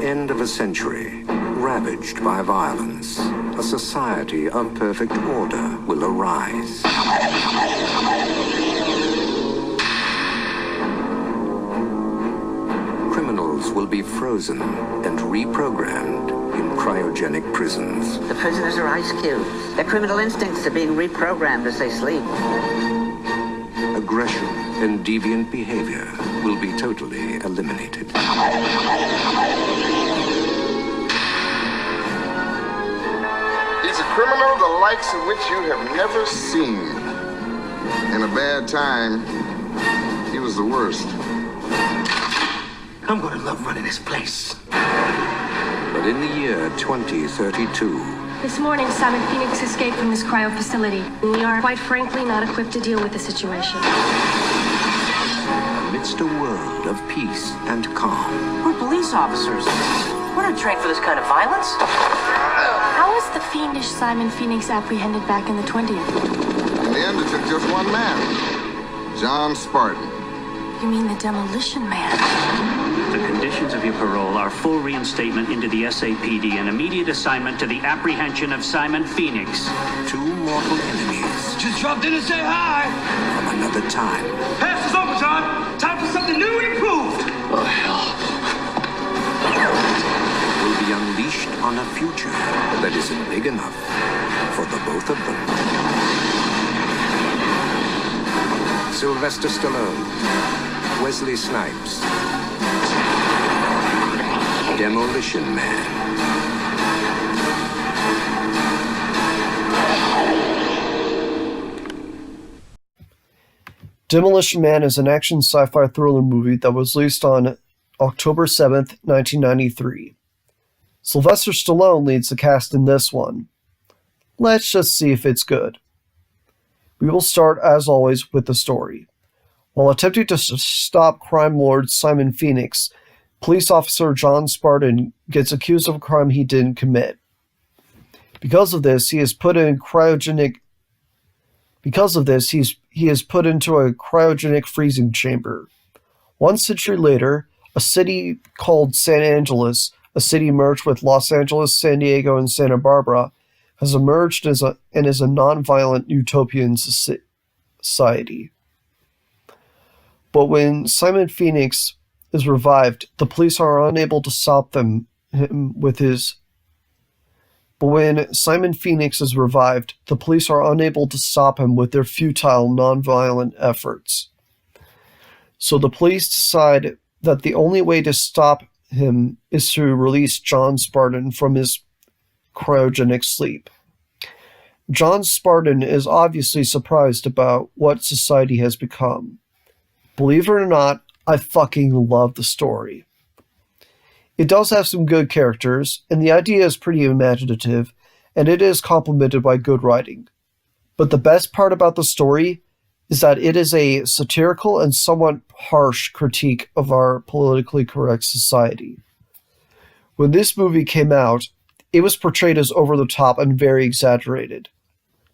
the end of a century, ravaged by violence, a society of perfect order will arise. Criminals will be frozen and reprogrammed in cryogenic prisons. The prisoners are ice cubes. Their criminal instincts are being reprogrammed as they sleep. Aggression and deviant behavior will be totally eliminated. He's a criminal the likes of which you have never seen. In a bad time, he was the worst. I'm gonna love running this place. But in the year 2032, This morning, Simon Phoenix escaped from this cryo facility. We are, quite frankly, not equipped to deal with the situation. amidst a world of peace and calm, We're police officers. We're not trained for this kind of violence. How was the fiendish Simon Phoenix apprehended back in the 20th? In the end, it took just one man, John Spartan. You mean the Demolition Man? The conditions of your parole are full reinstatement into the SAPD and immediate assignment to the apprehension of Simon Phoenix. two mortal enemies Just dropped in to say hi. from another time Pass is over, John. Time for something new and improved. Oh, hell. will be unleashed on a future that isn't big enough for the both of them. Sylvester Stallone, Wesley Snipes, Demolition Man. Demolition Man is an action sci-fi thriller movie that was released on October 7th, 1993. Sylvester Stallone leads the cast in this one. Let's just see if it's good. We will start, as always, with the story. While attempting to stop crime lord Simon Phoenix, police officer John Spartan gets accused of a crime he didn't commit. Because of this, he is put into a cryogenic freezing chamber. 1 century later, a city called San Angeles, a city merged with Los Angeles, San Diego, and Santa Barbara, has emerged and is a non-violent utopian society. But when Simon Phoenix is revived, the police are unable to stop him with his their futile, non-violent efforts. So the police decide that the only way to stop him is to release John Spartan from his cryogenic sleep. John Spartan is obviously surprised about what society has become. Believe it or not, I fucking love the story. It does have some good characters, and the idea is pretty imaginative, and it is complemented by good writing. But the best part about the story is that it is a satirical and somewhat harsh critique of our politically correct society. When this movie came out, it was portrayed as over the top and very exaggerated.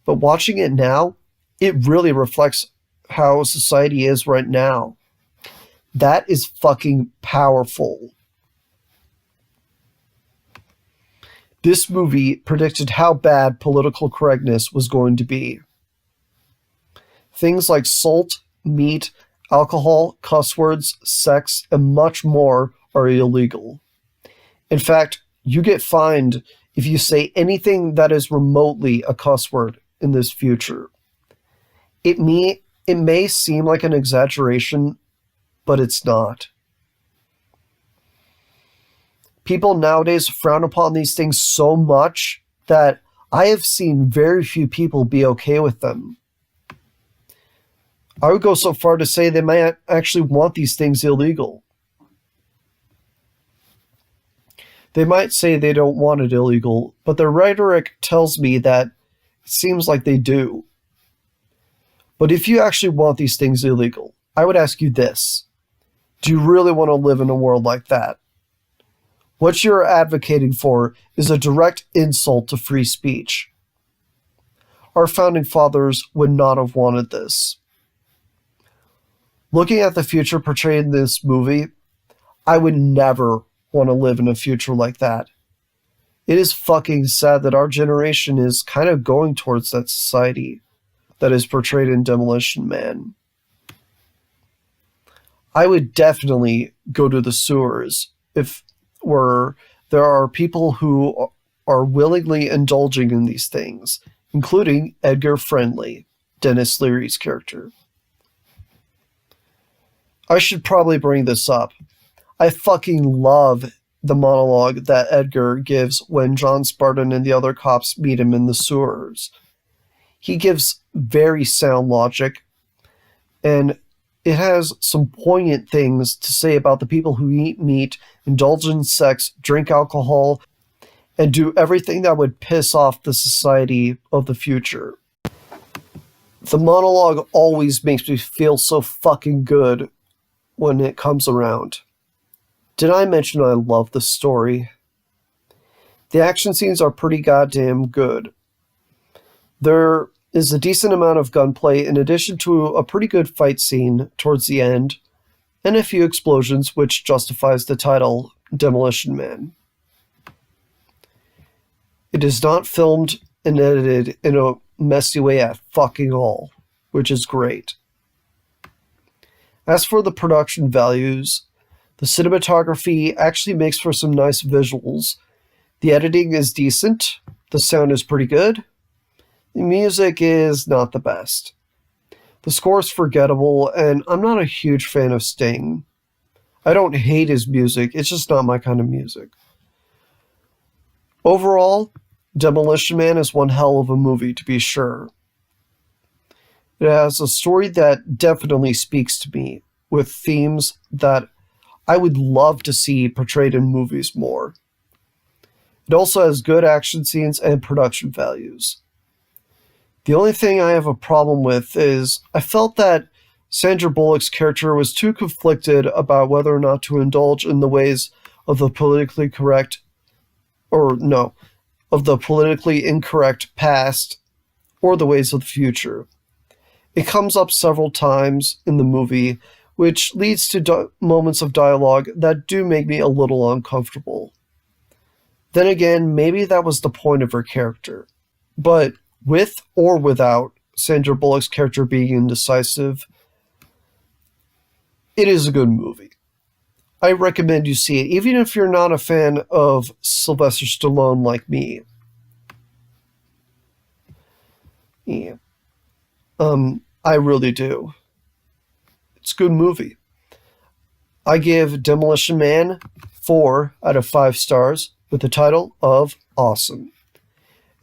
But watching it now, it really reflects how society is right now. That is fucking powerful. This movie predicted how bad political correctness was going to be. Things like salt, meat, alcohol, cuss words, sex, and much more are illegal. In fact, you get fined if you say anything that is remotely a cuss word in this future. It may seem like an exaggeration, but it's not. People nowadays frown upon these things so much that I have seen very few people be okay with them. I would go so far to say they might actually want these things illegal. They might say they don't want it illegal, but their rhetoric tells me that it seems like they do. But if you actually want these things illegal, I would ask you this. Do you really want to live in a world like that? What you're advocating for is a direct insult to free speech. Our founding fathers would not have wanted this. Looking at the future portrayed in this movie, I would never want to live in a future like that. It is fucking sad that our generation is kind of going towards that society that is portrayed in Demolition Man. I would definitely go to the sewers if there are people who are willingly indulging in these things, including Edgar Friendly, Dennis Leary's character. I should probably bring this up. I fucking love the monologue that Edgar gives when John Spartan and the other cops meet him in the sewers. He gives very sound logic, and it has some poignant things to say about the people who eat meat, indulge in sex, drink alcohol, and do everything that would piss off the society of the future. The monologue always makes me feel so fucking good when it comes around. Did I mention I love the story? The action scenes are pretty goddamn good. There is a decent amount of gunplay in addition to a pretty good fight scene towards the end, and a few explosions, which justifies the title, Demolition Man. It is not filmed and edited in a messy way at fucking all, which is great. As for the production values, the cinematography actually makes for some nice visuals. The editing is decent, the sound is pretty good, the music is not the best. The score is forgettable, and I'm not a huge fan of Sting. I don't hate his music, it's just not my kind of music. Overall, Demolition Man is one hell of a movie, to be sure. It has a story that definitely speaks to me, with themes that I would love to see portrayed in movies more. It also has good action scenes and production values. The only thing I have a problem with is I felt that Sandra Bullock's character was too conflicted about whether or not to indulge in the ways of the politically incorrect past or the ways of the future. It comes up several times in the movie, which leads to moments of dialogue that do make me a little uncomfortable. Then again, maybe that was the point of her character. But with or without Sandra Bullock's character being indecisive, it is a good movie. I recommend you see it, even if you're not a fan of Sylvester Stallone like me. Yeah. I really do. It's a good movie. I give Demolition Man 4 out of 5 stars with the title of Awesome.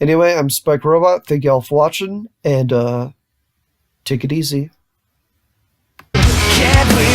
Anyway, I'm Spike Robot. Thank y'all for watching, and take it easy. Can't breathe.